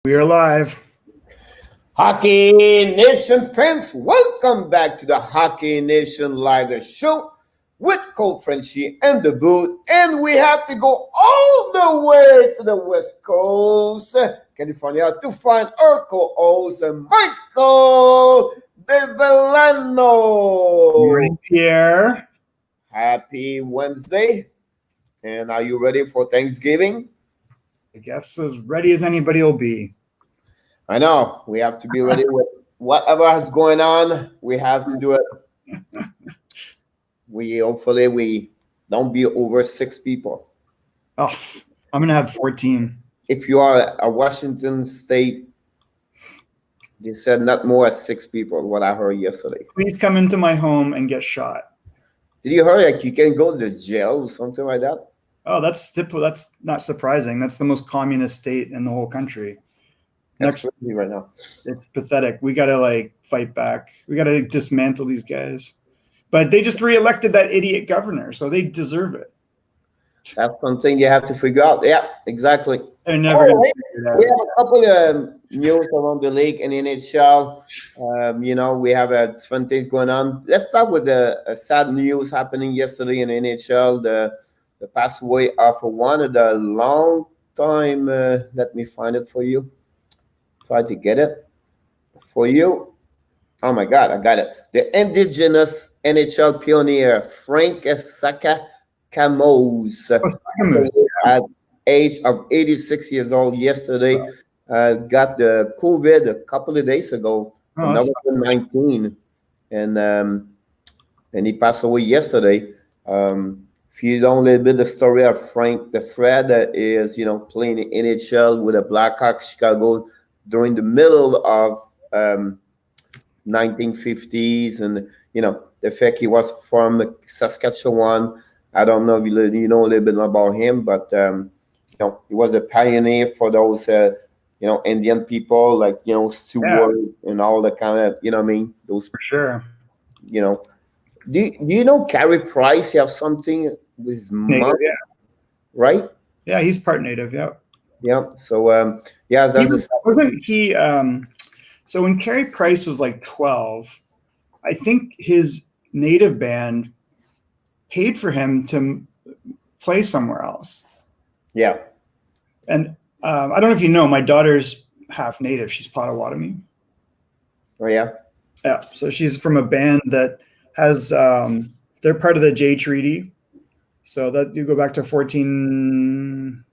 We are live. Hockey Nation fans, welcome back to the Hockey Nation Live show with Coach Frenchie and the Boot. And we have to go all the way to the West Coast, California, to find our co-host, Michael DeVillano. Morning, Pierre. Happy Wednesday. And are you ready for Thanksgiving? I guess as ready as anybody will be. I know. We have to be ready with whatever is going on. We have to do it. Hopefully we don't be over 6 people. Oh, I'm gonna have 14. If you are a Washington State, they said not more than 6 people, what I heard yesterday. Please come into my home and get shot. Did you hear like you can go to the jail or something like that? Oh, that's not surprising. That's the most communist state in the whole country. That's crazy right now. It's pathetic. We gotta fight back. We gotta dismantle these guys. But they just reelected that idiot governor, so they deserve it. That's something you have to figure out. Yeah, exactly. They're never gonna Right. figure it out. We have a couple of news around the league and NHL. We have fun things going on. Let's start with the sad news happening yesterday in NHL. The passed away of one of the long time. Let me find it for you. Try to get it for you. Oh my God, I got it. The indigenous NHL pioneer Frank Sakakamo's at age of 86 years old yesterday got the COVID a couple of days ago. Oh, that was 19, and he passed away yesterday. If you don't know a little bit the story of Frank, the Fred is playing in NHL with the Blackhawks Chicago during the middle of 1950s, and the fact he was from Saskatchewan. I don't know if you know a little bit about him, but he was a pioneer for those Indian people, like Stewart and all the kind of those for sure. Do you know Carey Price? You have something with his mom, right? Yeah, he's part native. Yeah. Yeah. So wasn't he? So when Carey Price was like 12, I think his native band paid for him to play somewhere else. Yeah. And I don't know if you know, my daughter's half native. She's Potawatomi. Oh yeah. Yeah. So she's from a band that has they're part of the Jay Treaty. So that you go back to 14.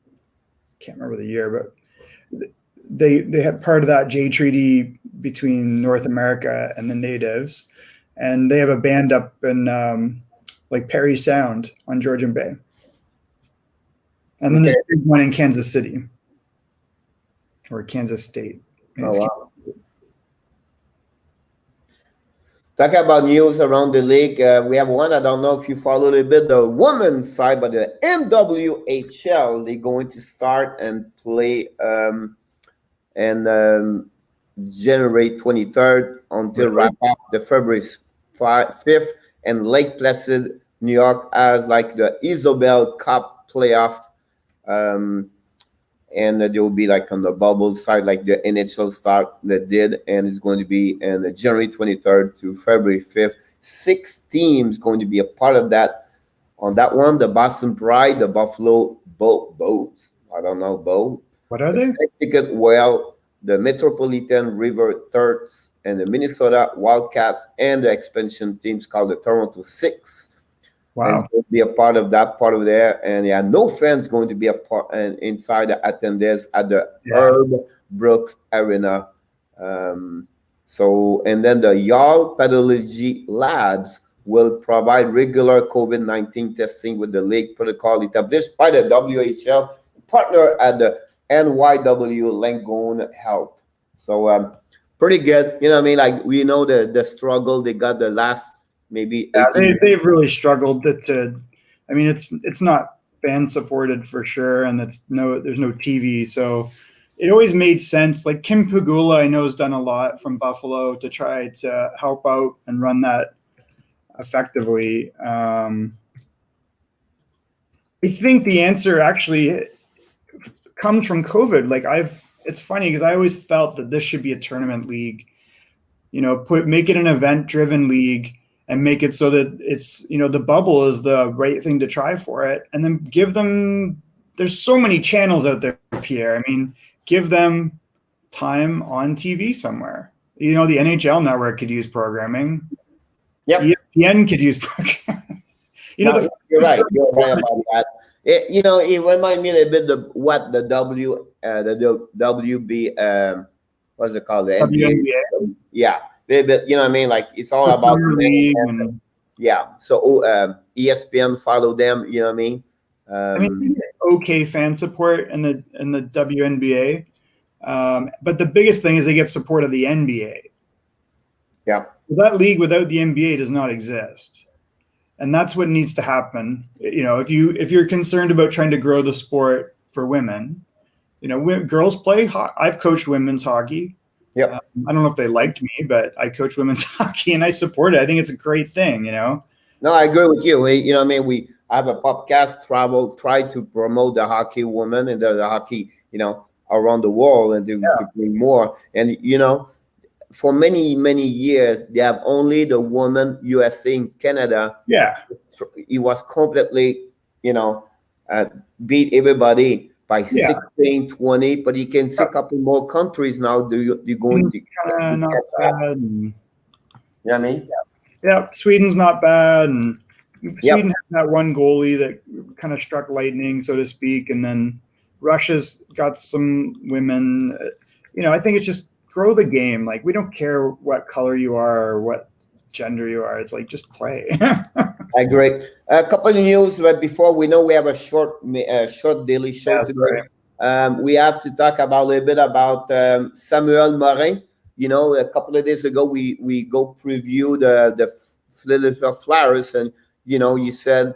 Can't remember the year, but they had part of that Jay Treaty between North America and the natives, and they have a band up in Perry Sound on Georgian Bay, and then there's a big one in Kansas City or Kansas State. Oh wow. Talking about news around the league, we have one. I don't know if you follow a little bit the women's side, but the MWHL, they're going to start and play January 23rd until wrap up the February 5th, and Lake Placid, New York, as like the Isabel Cup playoff. And there will be like on the bubble side, like the NHL start that did, and it's going to be in January 23rd to February 5th. 6 teams going to be a part of that. On that one, the Boston Pride, the Buffalo Boats. I don't know, Boat. What are they? Connecticut Whale, the Metropolitan River Turks, and the Minnesota Wildcats, and the expansion teams called the Toronto Six. Wow. Going to be a part of that part of there, and no fans going to be a part and inside the attendance at the Herb Brooks Arena. And then the Yale Pathology Labs will provide regular COVID-19 testing with the league protocol established by the WHL, partner at the NYW Langone Health. So pretty good. Like we know the struggle they got the last. Maybe they've really struggled it's not fan supported for sure, and there's no TV, so it always made sense. Like Kim Pegula, I know, has done a lot from Buffalo to try to help out and run that effectively. I think the answer actually comes from COVID. Like it's funny because I always felt that this should be a tournament league. Make it an event-driven league and make it so that it's, the bubble is the right thing to try for it. And then give them, there's so many channels out there, Pierre. I mean, give them time on TV somewhere. The NHL network could use programming. Yep. ESPN could use programming. You're right. You're right about that. It reminds me a little bit of what the WB, what's it called? The WNBA. Yeah, a little bit. You know what I mean? Like it's all about the league. Yeah. So ESPN follow them. You know what I mean? Okay, fan support in the WNBA, but the biggest thing is they get support of the NBA. Yeah. That league without the NBA does not exist, and that's what needs to happen. If you're concerned about trying to grow the sport for women, girls play. I've coached women's hockey. Yeah. I don't know if they liked me, but I coach women's hockey and I support it. I think it's a great thing. No, I agree with you. You know what I mean? We have a podcast try to promote the hockey women and the hockey, around the world and to bring more. And for many, many years, they have only the women USA in Canada. Yeah. It was completely, beat everybody by 16, 20, but you can see a couple more countries now. You're going to not bad. You know what I mean? Yeah, Sweden's not bad. And Sweden has that one goalie that kind of struck lightning, so to speak. And then Russia's got some women. I think it's just grow the game. Like, we don't care what color you are or what gender you are. It's like, just play. I agree. A couple of news, but before we know we have a short daily show today. Right. We have to talk about a little bit about Samuel Morin. A couple of days ago we go preview the Philadelphia Flyers, and you said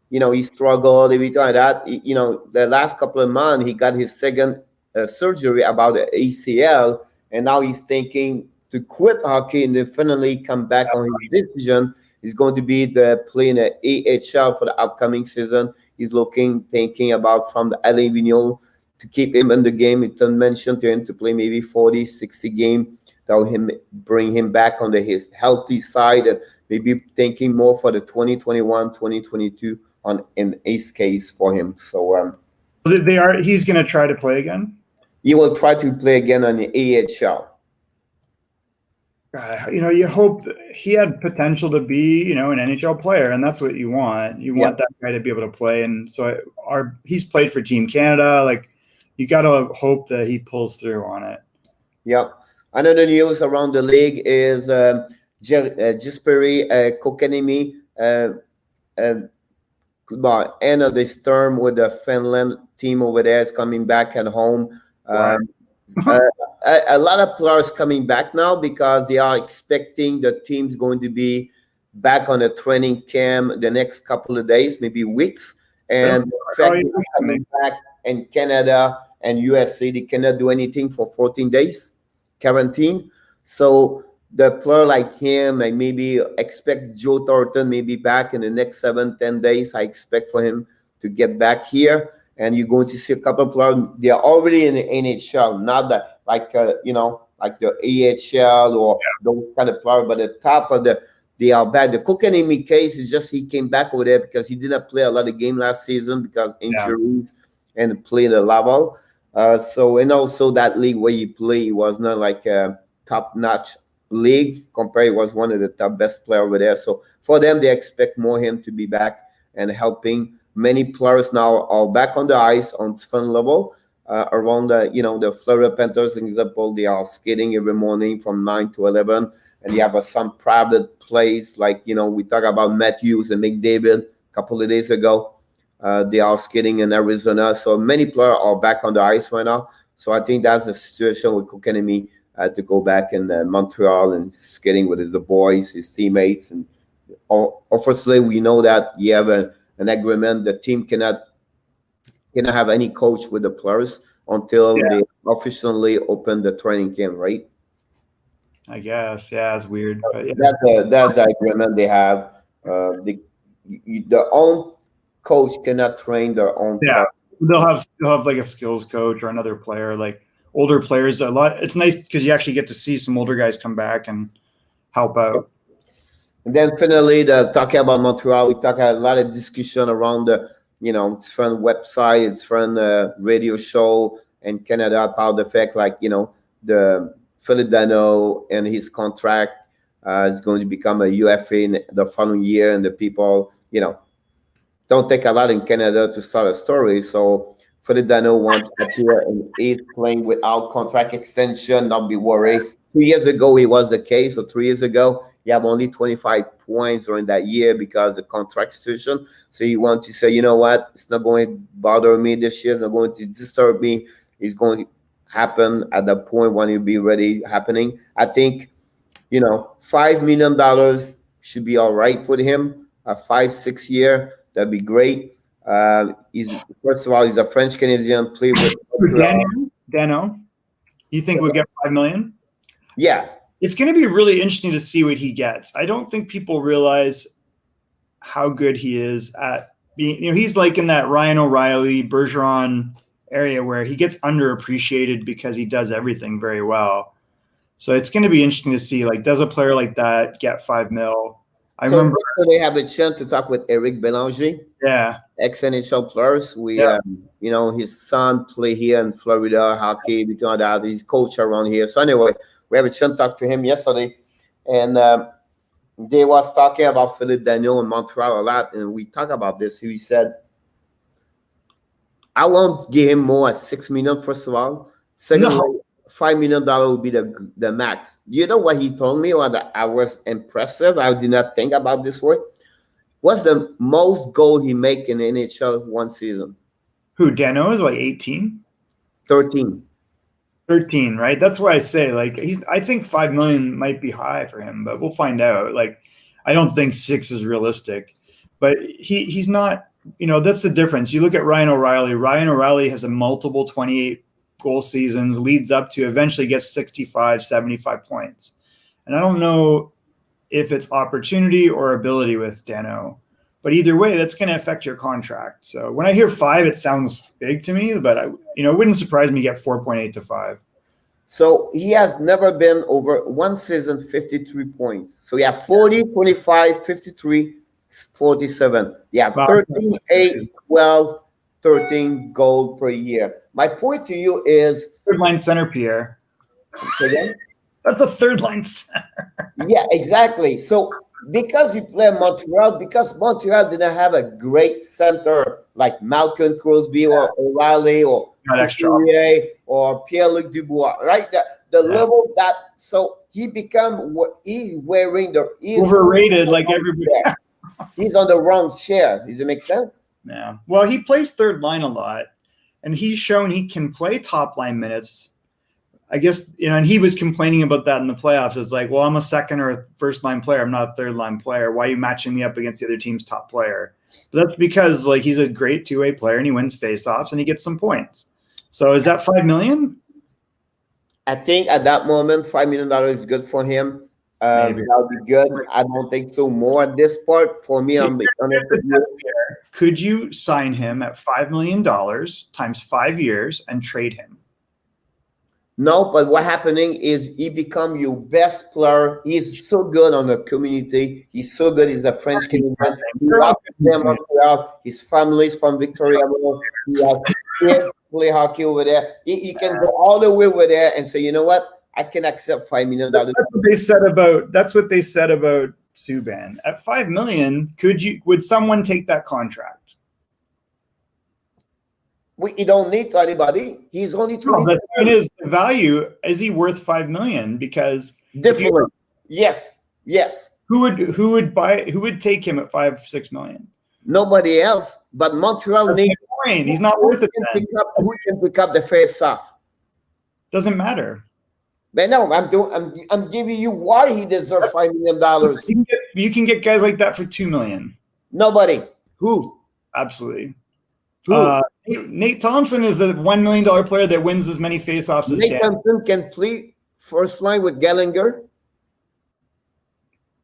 he struggled every time that the last couple of months he got his second surgery about the ACL, and now he's thinking to quit hockey and then finally come back on his decision. He's going to be playing the AHL for the upcoming season. He's thinking about from the LA Vigneault to keep him in the game. It mentioned to him to play maybe 40, 60 games. That will bring him back on his healthy side, and maybe thinking more for the 2021, 2022 in ace case for him. So he's going to try to play again? He will try to play again on the AHL. You hope he had potential to be, an NHL player, and that's what you want. You want that guy to be able to play. And so he's played for Team Canada. Like, you got to hope that he pulls through on it. Yep. Another news around the league is Jesperi Kokanimi end of this term with the Finland team over there is coming back at home. A lot of players coming back now because they are expecting the team's going to be back on a training camp the next couple of days, maybe weeks. And coming back in Canada and USA, they cannot do anything for 14 days quarantine. So the player like him, I maybe expect Joe Thornton maybe back in the next 7-10 days. I expect for him to get back here. And you're going to see a couple of players. They are already in the NHL, not that like the AHL or those kind of players. But the top of they are back. The Kokanimi case is just he came back over there because he didn't play a lot of games last season because injuries and played a level. And also that league where you play was not like a top-notch league. Compared, it was one of the top best players over there. So for them, they expect more him to be back and helping. Many players now are back on the ice on fun level around the Florida Panthers, for example. They are skating every morning from 9 to 11, and they have some private place like we talk about Matthews and McDavid a couple of days ago. They are skating in Arizona, so many players are back on the ice right now. So I think that's the situation with Kokanimi to go back in Montreal and skating with the boys, his teammates, and obviously we know that you have an agreement. The team cannot have any coach with the players until they officially open the training camp, right? I guess, it's weird. But that's the agreement they have. The own coach cannot train their own. Yeah, they'll have like a skills coach or another player, older players a lot. It's nice because you actually get to see some older guys come back and help out. And then finally, talking about Montreal, we talk a lot of discussion around the, its friend website, its friend radio show in Canada about the fact, like, the Philippe Danault and his contract is going to become a UFA in the following year, and the people, don't take a lot in Canada to start a story. So Philippe Danault wants to appear and is playing without contract extension, not be worried. 2 years ago, it was the case. So 3 years ago, you have only 25 points during that year because of the contract situation. So you want to say, you know what, it's not going to bother me this year. It's not going to disturb me. It's going to happen at the point when it'll be ready happening. I think, $5 million should be all right for him. A 5-6 year, that'd be great. First of all, he's a French Canadian. Play with Danault. You think we'll get $5 million? Yeah. It's going to be really interesting to see what he gets. I don't think people realize how good he is at being, he's like in that Ryan O'Reilly, Bergeron area where he gets underappreciated because he does everything very well. So it's going to be interesting to see, like, does a player like that get $5 million? I remember they have a chance to talk with Eric Belanger. Yeah. Ex-NHL players. His son play here in Florida, hockey, between that. He's coach around here. So anyway, we have a chance to talk to him yesterday. And they was talking about Philippe Danault in Montreal a lot. And we talked about this. He said, I won't give him more at $6 million, first of all. Secondly, $5 million would be the max. You know what he told me? What I was impressive. I did not think about this way. What's the most goal he make in the NHL one season? Who, Danault is like 18? 13. 13, right? That's why I say, like, I think $5 million might be high for him, but we'll find out. Like, I don't think 6 is realistic, but he's not, that's the difference. You look at Ryan O'Reilly. Ryan O'Reilly has a multiple 28 goal seasons, leads up to eventually gets 65, 75 points. And I don't know if it's opportunity or ability with Danault, but either way, that's going to affect your contract. So when I hear 5, it sounds big to me, but it wouldn't surprise me to get 4.8 to 5. So he has never been over one season 53 points. So he have 40, 25, 53, 47. Yeah, 13, 8, 12, 13 goal per year. My point to you is third line center, Pierre. Again? That's a third line center. Yeah, exactly. So because you play Montreal, because Montreal didn't have a great center like Malcolm Crosby or O'Reilly or Couturier or Pierre-Luc Dubois, right? The level that, so he become what he's wearing he's overrated like everybody. He's on the wrong chair. Does it make sense? Yeah. Well, he plays third line a lot, and he's shown he can play top line minutes. I guess, and he was complaining about that in the playoffs. It's like, well, I'm a second or first line player. I'm not a third line player. Why are you matching me up against the other team's top player? But that's because, like, he's a great two-way player and he wins faceoffs and he gets some points. So is that $5 million? I think at that moment, $5 million is good for him. That would be good. I don't think so more at this part. For me, I'm honest with you. Could you sign him at $5 million times 5 years and trade him? No, but what happening is he become your best player. He's so good on the community. He's so good. He's a French Canadian. His family's from Victoria. He has kids play hockey over there. He can go all the way over there and say, you know what? I can accept $5 million. That's what they said about. That's what they said about Subban. At $5 million, would someone take that contract? You don't need to anybody. He's only 20. The point is, the value, is he worth $5 million? Because definitely, yes. Who would take him at $5-6 million? Nobody else. But Montreal needs. He's not worth it. Who can pick up the face-off? Doesn't matter. But no, I'm giving you why he deserves $5 million. You can get guys like that for $2 million. Nobody. Who? Absolutely. Nate Thompson is the $1 million player that wins as many faceoffs as Nate Thompson can play first line with Gallagher.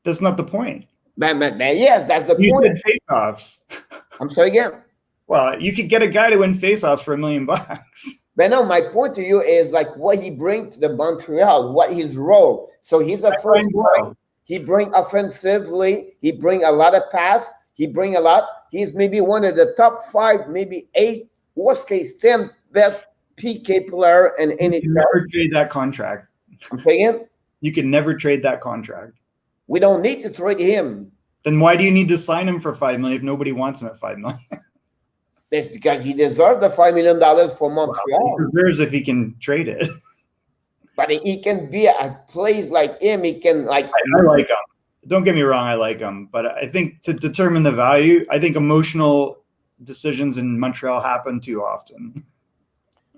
That's not the point. Yes, that's the point. You said faceoffs. I'm sorry again. Well, you could get a guy to win faceoffs for $1 million. But no, my point to you is like what he brings to the Montreal, what his role. So he's a first point. He bring offensively. He bring a lot of pass. He bring a lot. He's maybe one of the top 5, maybe 8, worst case 10 best PK player in any. You can never trade that contract. I'm saying you can never trade that contract. We don't need to trade him. Then why do you need to sign him for $5 million if nobody wants him at $5 million? That's because he deserves the $5 million for Montreal. Well, he deserves if he can trade it. But he can be a place like him. He can like. I like him. Don't get me wrong, I like him. But I think to determine the value, I think emotional decisions in Montreal happen too often.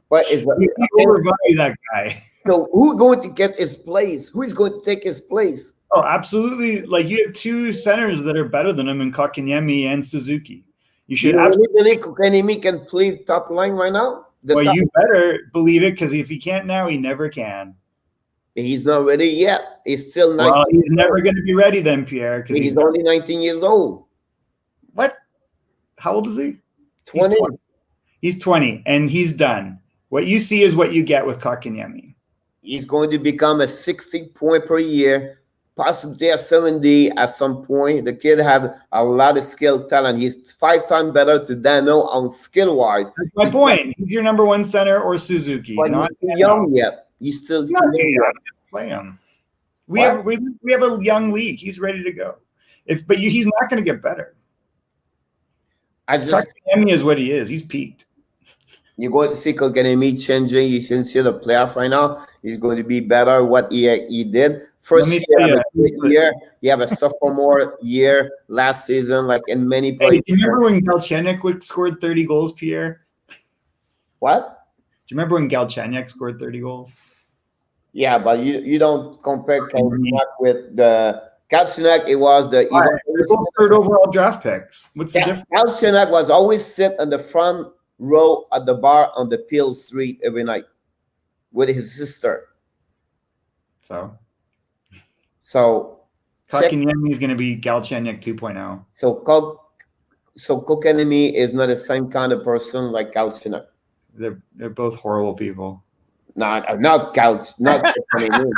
But is you overvalue that guy. So who's going to get his place? Who is going to take his place? Oh, absolutely. Like you have 2 centers that are better than him in Kotkaniemi and Suzuki. You should really believe Kotkaniemi can play top line right now? Well, you better believe it, because if he can't now, he never can. He's not ready yet. He's still 19. Well, he's never going to be ready then, Pierre. Because he's only 19 years old. What? How old is he? 20. He's 20, and he's done. What you see is what you get with Kotkaniemi. He's going to become a 60 point per year, possibly a 70 at some point. The kid have a lot of skill, talent. He's 5 times better to Dano on skill-wise. That's my point. He's your number 1 center or Suzuki. But not he's too young yet. He's still too young. Play him. We have a young league. He's ready to go. He's not going to get better. Kotkaniemi is what he is. He's peaked. You're going to see Kotkaniemi changing. You can see the playoff right now. He's going to be better what he did. First year, he have a sophomore year last season, like in many places. Do you remember when Galchenyuk scored 30 goals, Pierre? What? Do you remember when Galchenyuk scored 30 goals? Yeah, but you don't compare Galchenyuk with the Galchenyuk. It was the third overall draft picks. What's the difference? Galchenyuk was always sit on the front row at the bar on the Peel Street every night with his sister. So Kotkaniemi is going to be Galchenyuk 2.0. So Kotkaniemi is not the same kind of person like Galchenyuk. They're both horrible people. Not Kotkaniemi.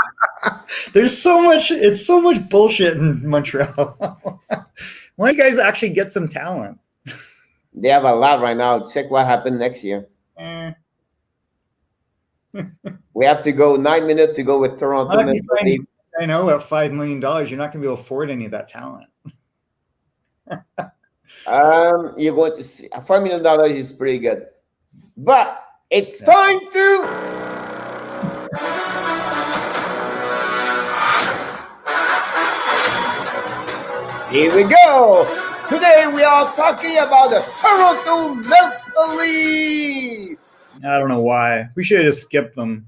There's so much. It's so much bullshit in Montreal. Why don't you guys actually get some talent? They have a lot right now. Check what happened next year. We have to go 9 minutes to go with Toronto. I know at $5 million, you're not going to be able to afford any of that talent. You're going to see $5 million is pretty good, but it's time to. Here we go. Today we are talking about the Toronto Maple Leafs. I don't know why. We should have just skipped them.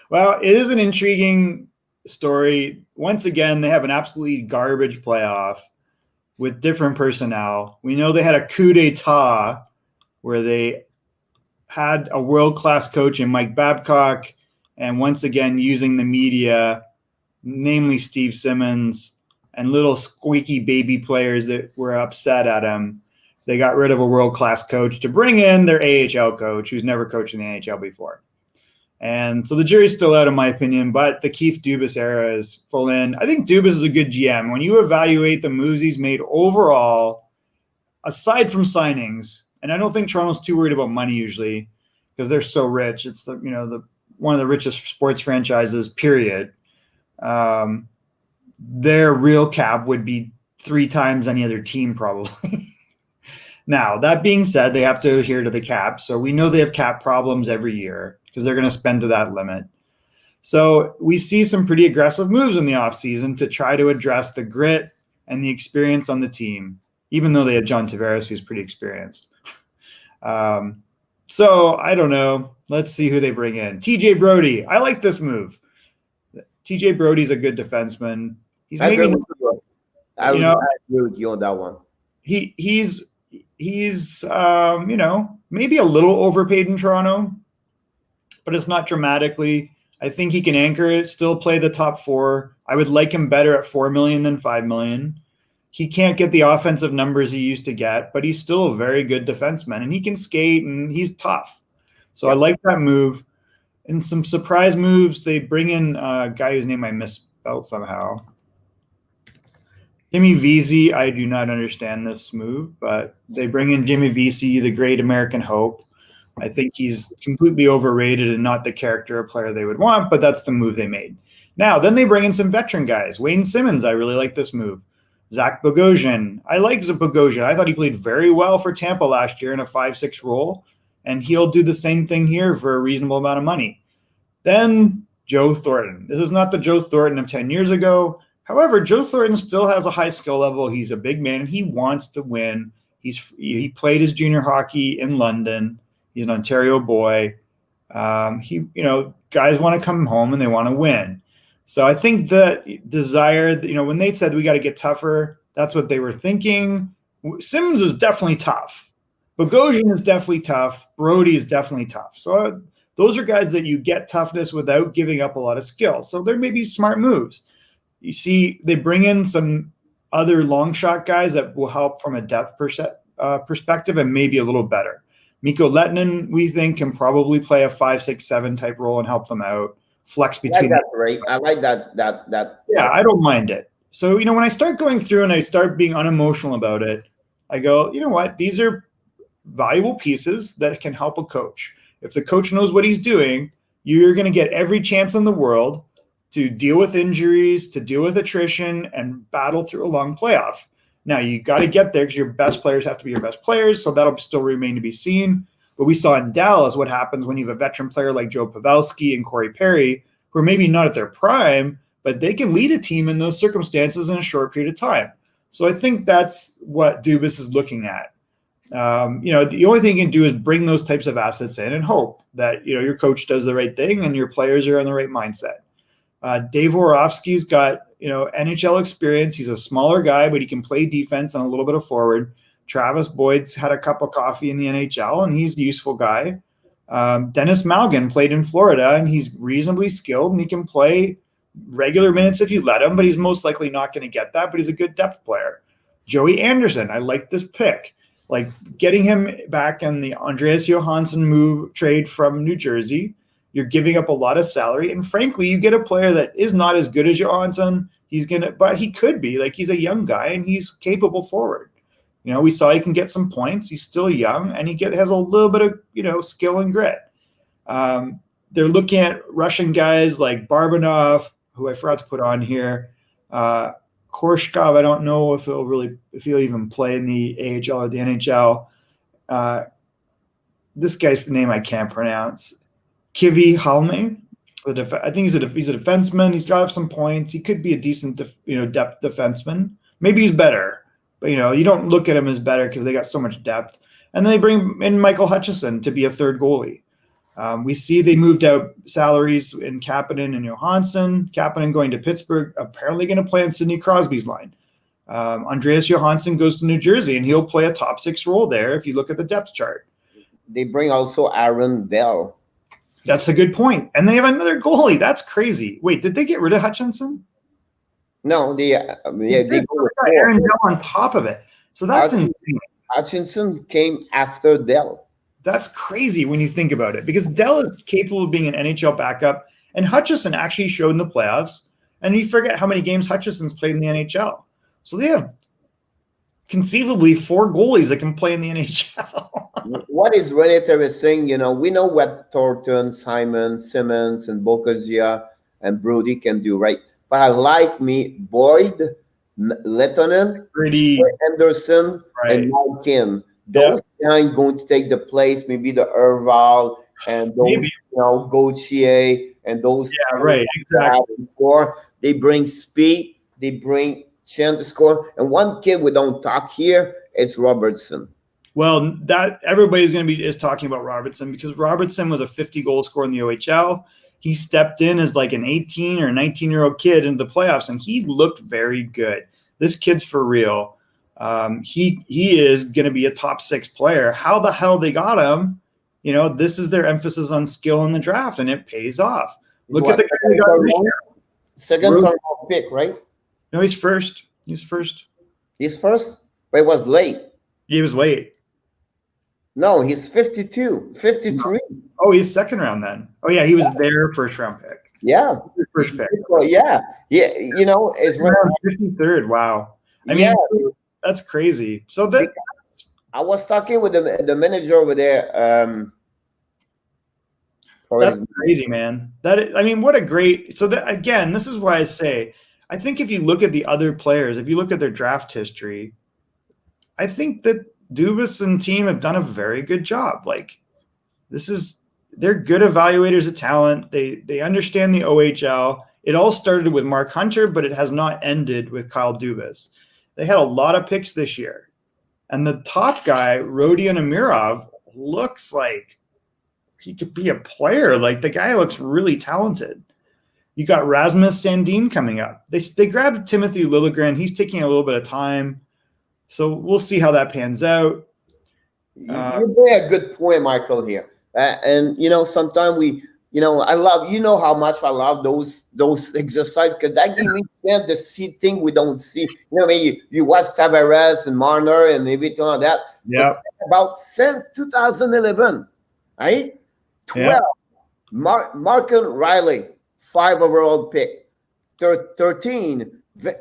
Well, it is an intriguing story. Once again, they have an absolutely garbage playoff with different personnel. We know they had a coup d'etat where they had a world-class coach in Mike Babcock, and once again using the media, namely Steve Simmonds, and little squeaky baby players that were upset at him. They got rid of a world-class coach to bring in their AHL coach who's never coached in the NHL before. And so the jury's still out, in my opinion, but the Keefe Dubas era is full in. I think Dubas is a good GM. When you evaluate the moves he's made overall, aside from signings, and I don't think Toronto's too worried about money usually because they're so rich. It's one of the richest sports franchises, period. Their real cap would be 3 times any other team probably. Now, that being said, they have to adhere to the cap. So we know they have cap problems every year because they're going to spend to that limit. So we see some pretty aggressive moves in the offseason to try to address the grit and the experience on the team, even though they had John Tavares, who's pretty experienced. So I don't know. Let's see who they bring in. TJ Brodie. I like this move. TJ Brodie's a good defenseman. He's I maybe agree with you on that one. He's maybe a little overpaid in Toronto, but it's not dramatically. I think he can anchor it, still play the top 4. I would like him better at $4 million than $5 million. He can't get the offensive numbers he used to get, but he's still a very good defenseman, and he can skate, and he's tough. So I like that move. And some surprise moves, they bring in a guy whose name I misspelled somehow. Jimmy Vesye, I do not understand this move, but they bring in Jimmy Vesye, the great American hope. I think he's completely overrated and not the character or player they would want, but that's the move they made. Now, then they bring in some veteran guys. Wayne Simmonds, I really like this move. Zach Bogosian. I like Bogosian. I thought he played very well for Tampa last year in a 5-6 role, and he'll do the same thing here for a reasonable amount of money. Then Joe Thornton. This is not the Joe Thornton of 10 years ago. However, Joe Thornton still has a high skill level. He's a big man, and he wants to win. He played his junior hockey in London. He's an Ontario boy. Guys want to come home and they want to win. So I think the desire, when they said we got to get tougher, that's what they were thinking. Simmonds is definitely tough. Bogosian is definitely tough. Brodie is definitely tough. So those are guys that you get toughness without giving up a lot of skill. So there may be smart moves. You see, they bring in some other long shot guys that will help from a depth perspective and maybe a little better. Mikko Lehtonen, we think, can probably play a 5, 6, 7 type role and help them out. Flex between. I like that. Yeah, I don't mind it. So, when I start going through and I start being unemotional about it, I go, you know what? These are valuable pieces that can help a coach. If the coach knows what he's doing, you're going to get every chance in the world to deal with injuries, to deal with attrition, and battle through a long playoff. Now, you got to get there because your best players have to be your best players, so that'll still remain to be seen. But we saw in Dallas what happens when you have a veteran player like Joe Pavelski and Corey Perry, who are maybe not at their prime, but they can lead a team in those circumstances in a short period of time. So I think that's what Dubas is looking at. The only thing you can do is bring those types of assets in and hope that, your coach does the right thing and your players are in the right mindset. Dave Orofsky's got, NHL experience. He's a smaller guy, but he can play defense and a little bit of forward. Travis Boyd's had a cup of coffee in the NHL, and he's a useful guy. Dennis Malgin played in Florida, and he's reasonably skilled, and he can play regular minutes if you let him, but he's most likely not going to get that, but he's a good depth player. Joey Anderson, I like this pick. Like getting him back in the Andreas Johansson trade from New Jersey, you're giving up a lot of salary, and frankly, you get a player that is not as good as Johansson. But he could be. Like, he's a young guy, and he's capable forward. We saw he can get some points. He's still young, and he has a little bit of, skill and grit. They're looking at Russian guys like Barbanov, who I forgot to put on here. Korshkov, I don't know if he'll even play in the AHL or the NHL. This guy's name I can't pronounce. Kivi Halme. I think he's a defenseman. He's got some points. He could be a decent, depth defenseman. Maybe he's better. But, you don't look at him as better because they got so much depth. And then they bring in Michael Hutchison to be a third goalie. We see they moved out salaries in Kapanen and Johansson. Kapanen going to Pittsburgh, apparently going to play on Sidney Crosby's line. Andreas Johansson goes to New Jersey, and he'll play a top 6 role there if you look at the depth chart. They bring also Aaron Dell. That's a good point. And they have another goalie. That's crazy. Wait, did they get rid of Hutchinson? No, they go with Aaron Dell on top of it. So that's insane. Hutchinson came after Dell. That's crazy when you think about it, because Dell is capable of being an NHL backup, and Hutchison actually showed in the playoffs. And you forget how many games Hutchison's played in the NHL. So they have conceivably 4 goalies that can play in the NHL. What is really interesting, we know what Thornton, Simmonds, and Bogosian and Brodie can do, right? But I like Boyd, Lehtonen, Anderson, right, and Malkin. Those guys going to take the place, maybe the Erval and those, Gauthier and those. Yeah, right, exactly. They bring speed, they bring chance to score. And one kid we don't talk here is Robertson. Well, that everybody's going to be talking about Robertson, because Robertson was a 50-goal scorer in the OHL. He stepped in as like an 18 or 19-year-old kid into the playoffs, and he looked very good. This kid's for real. He is going to be a top 6 player. How the hell they got him? This is their emphasis on skill in the draft, and it pays off. Look at the guy they got this year. Second pick, right? No, he's first. He's first. His first, but it was late. He was late. No, he's 52, 53. Oh, he's second round then. Oh yeah, he was their first round pick. Yeah, First pick. well, yeah. You know, it's 53rd. Wow. I mean, that's crazy. So that I was talking with the manager over there. That's crazy, man. I mean, what a great. So that again, this is why I say, I think if you look at the other players, if you look at their draft history, I think that Dubas and team have done a very good job. Like, they're good evaluators of talent. They understand the OHL. It all started with Mark Hunter, but it has not ended with Kyle Dubas. They had a lot of picks this year. And the top guy, Brodie and Amirov, looks like he could be a player. Like, the guy looks really talented. You got Rasmus Sandin coming up. They grabbed Timothy Liljegren. He's taking a little bit of time. So we'll see how that pans out. You bring a good point, Michael, here. And, you know, sometimes I love, how much I love those exercises, because that gives me a chance to see things we don't see. I mean, you watch Tavares and Marner and everything like that. Yeah. About since 2011, right? 12, yeah. Martin Riley, 5 overall pick. 13,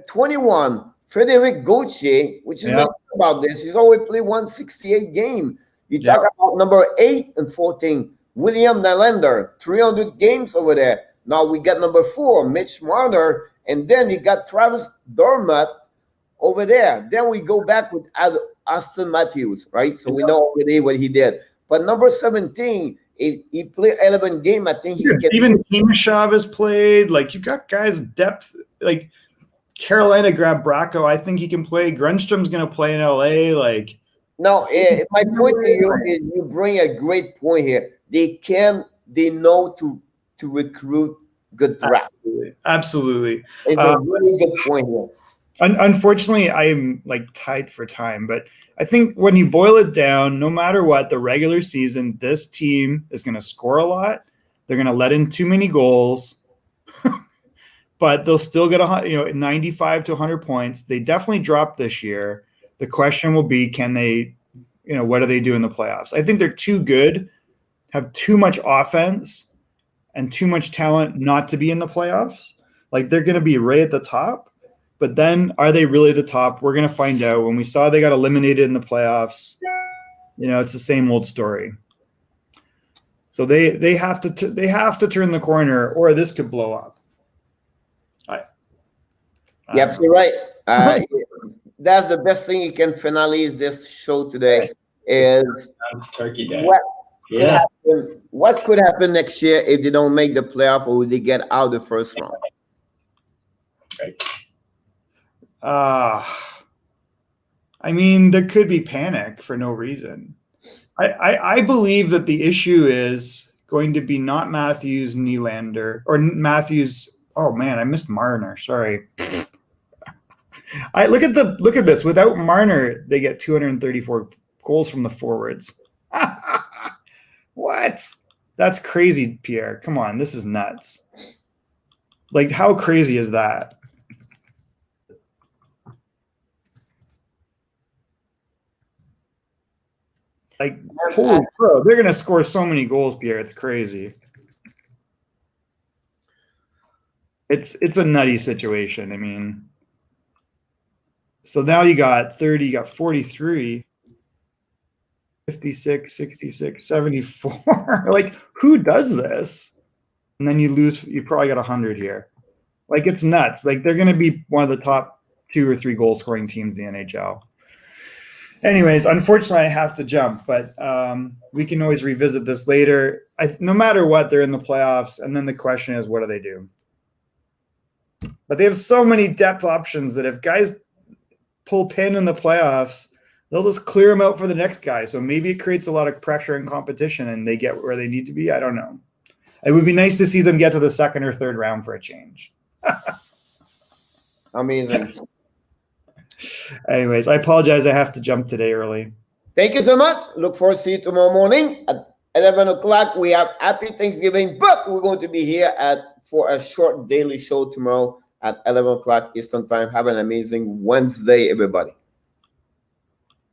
21, Frederic Gauthier, which is not about this. He's always played 168 game. You talk about number 8 and 14, William Nylander, 300 games over there. Now we got number 4, Mitch Marner, and then you got Travis Dermott over there. Then we go back with Austin Matthews, right? So we know already what he did. But number 17, he played 11 games. I think even Timashov has played. Like, you got guys depth. Like, Carolina grabbed Bracco. I think he can play. Grunstrom's going to play in LA. Like, no, my point to you is you bring a great point here. They know to recruit good draft. Absolutely. It's a really good point here. Unfortunately, I'm like tight for time, but I think when you boil it down, no matter what, the regular season, this team is going to score a lot. They're going to let in too many goals, but they'll still get 95 to 100 points. They definitely dropped this year. The question will be, can they, what do they do in the playoffs? I think they're too good, have too much offense and too much talent not to be in the playoffs. Like, they're going to be right at the top. But then, are they really the top? We're going to find out. When we saw they got eliminated in the playoffs, it's the same old story. So they have to turn the corner, or this could blow up. Yep, you're right. That's the best thing you can finalize this show today. Is Turkey Day. What could happen next year if they don't make the playoff or they get out the first round? Right. I mean, there could be panic for no reason. I believe that the issue is going to be not Matthews, Nylander, or Matthews. Oh man, I missed Marner. Sorry. Look at this. Without Marner, they get 234 goals from the forwards. What? That's crazy, Pierre. Come on, this is nuts. Like, how crazy is that? Like, holy bro, they're gonna score so many goals, Pierre. It's crazy. It's a nutty situation. I mean, so now you got 30, you got 43, 56, 66, 74. Like, who does this? And then you lose, you probably got 100 here. Like, it's nuts. Like, they're gonna be one of the top 2 or 3 goal scoring teams in the NHL. Anyways, unfortunately, I have to jump, but we can always revisit this later. No matter what, they're in the playoffs, and then the question is, what do they do? But they have so many depth options that if guys pull pin in the playoffs, they'll just clear them out for the next guy. So maybe it creates a lot of pressure and competition, and they get where they need to be. I don't know. It would be nice to see them get to the 2nd or 3rd round for a change. Amazing. Anyways, I apologize. I have to jump today early. Thank you so much. Look forward to see you tomorrow morning at 11 o'clock. We have Happy Thanksgiving, but we're going to be here for a short daily show tomorrow at 11 o'clock Eastern Time. Have an amazing Wednesday, everybody.